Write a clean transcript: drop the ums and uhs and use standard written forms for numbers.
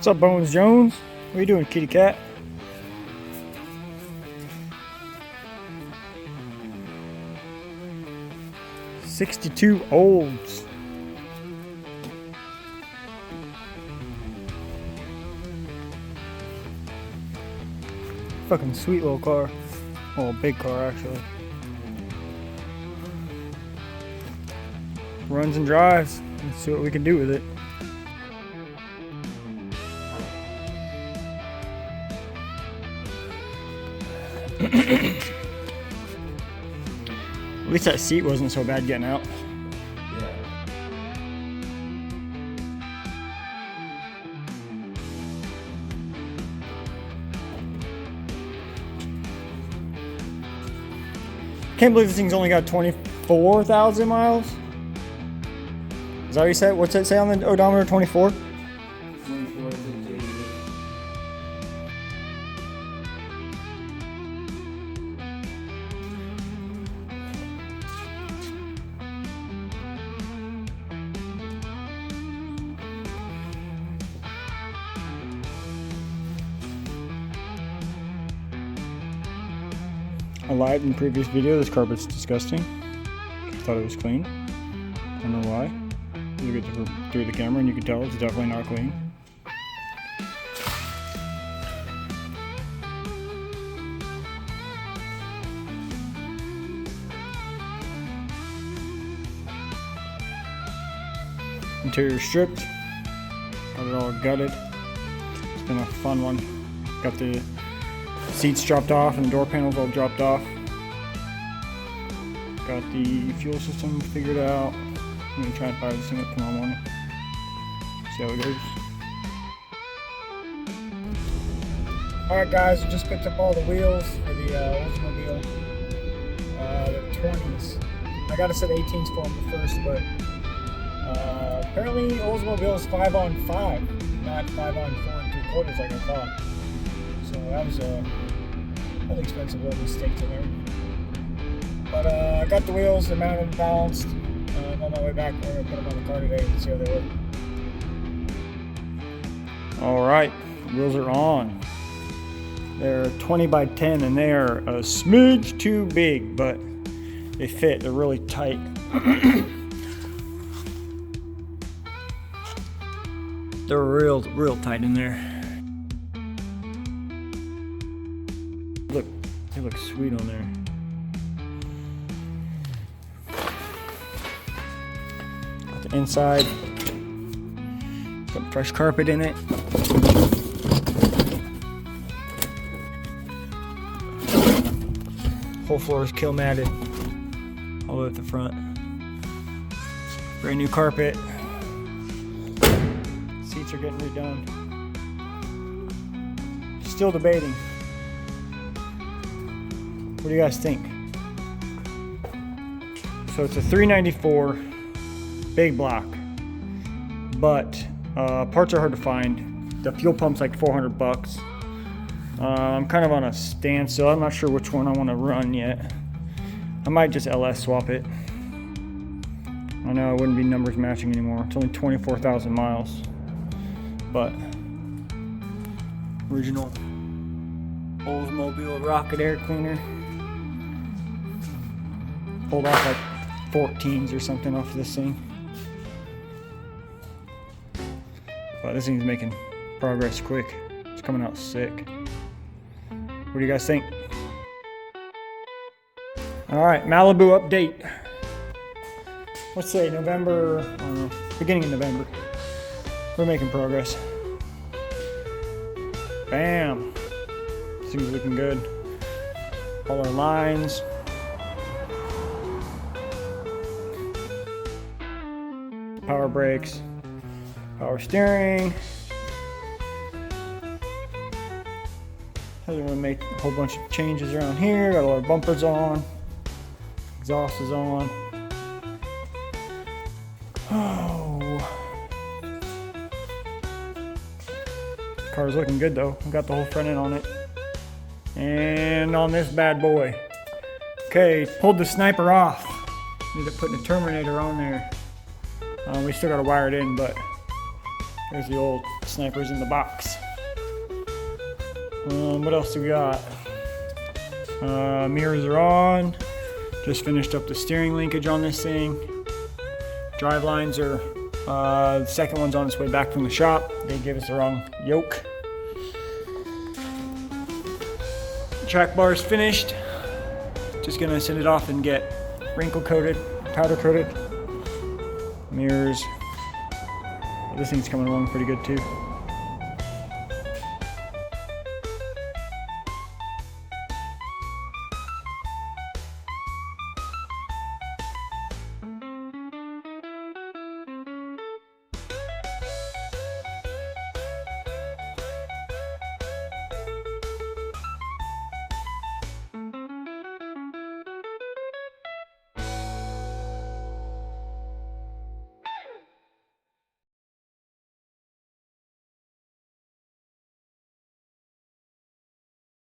What's up, Bones Jones? What are you doing, kitty cat? '62 Olds. Fucking sweet little car. Well, big car actually. Runs and drives. Let's see what we can do with it. At least that seat wasn't so bad getting out. Yeah. Can't believe this thing's only got 24,000 miles. Is that what you said? What's that say on the odometer? 24? 24 to I lied in the previous video. This carpet's disgusting. I thought it was clean. I don't know why. You look at through the camera and you can tell it's definitely not clean. Interior stripped. Got it all gutted. It's been a fun one. Got the seats dropped off and the door panels all dropped off. Got the fuel system figured out. I'm gonna try and fire this thing up tomorrow morning. See how it goes. Alright guys, we just picked up all the wheels for the Oldsmobile. The 20s. I gotta set 18s for them first, but apparently Oldsmobile is 5-on-5, not 5-on-4 3/4 like I thought. So that was a really expensive little mistake to learn. But I got the wheels, they're mounted and balanced. I'm on my way back. We're gonna put them on the car today and see how they work. All right, wheels are on. They're 20x10 and they're a smidge too big, but they fit. They're really tight. They're real tight in there. Look, they look sweet on there. Got the inside. Got fresh carpet in it. Whole floor is kill matted. All the way at the front. Brand new carpet. Seats are getting redone. Still debating. What do you guys think? So it's a 394 big block, but parts are hard to find. The fuel pump's like $400. I'm kind of on a standstill. I'm not sure which one I want to run yet. I might just LS swap it. I know it wouldn't be numbers matching anymore. It's only 24,000 miles, but original Oldsmobile rocket air cleaner. Pulled off like 14s or something off this thing. But this thing's making progress quick. It's coming out sick. What do you guys think? All right, Malibu update. Let's say November, I don't know, beginning of November. We're making progress. Bam. This thing's looking good. All our lines. Power brakes, power steering. I'm gonna make a whole bunch of changes around here. Got all our bumpers on, exhaust is on. Oh, car's looking good though. Got the whole front end on it, and on this bad boy. Okay, pulled the sniper off. Ended up putting a terminator on there. We still got to wire it in, but There's the old snipers in the box. What else do we got? Mirrors are on. Just finished up the steering linkage on this thing. Drive lines are, the second one's on its way back from the shop. They gave us the wrong yoke. Track bar is finished. Just gonna send it off and get wrinkle coated, powder coated. Mirrors. This thing's coming along pretty good too.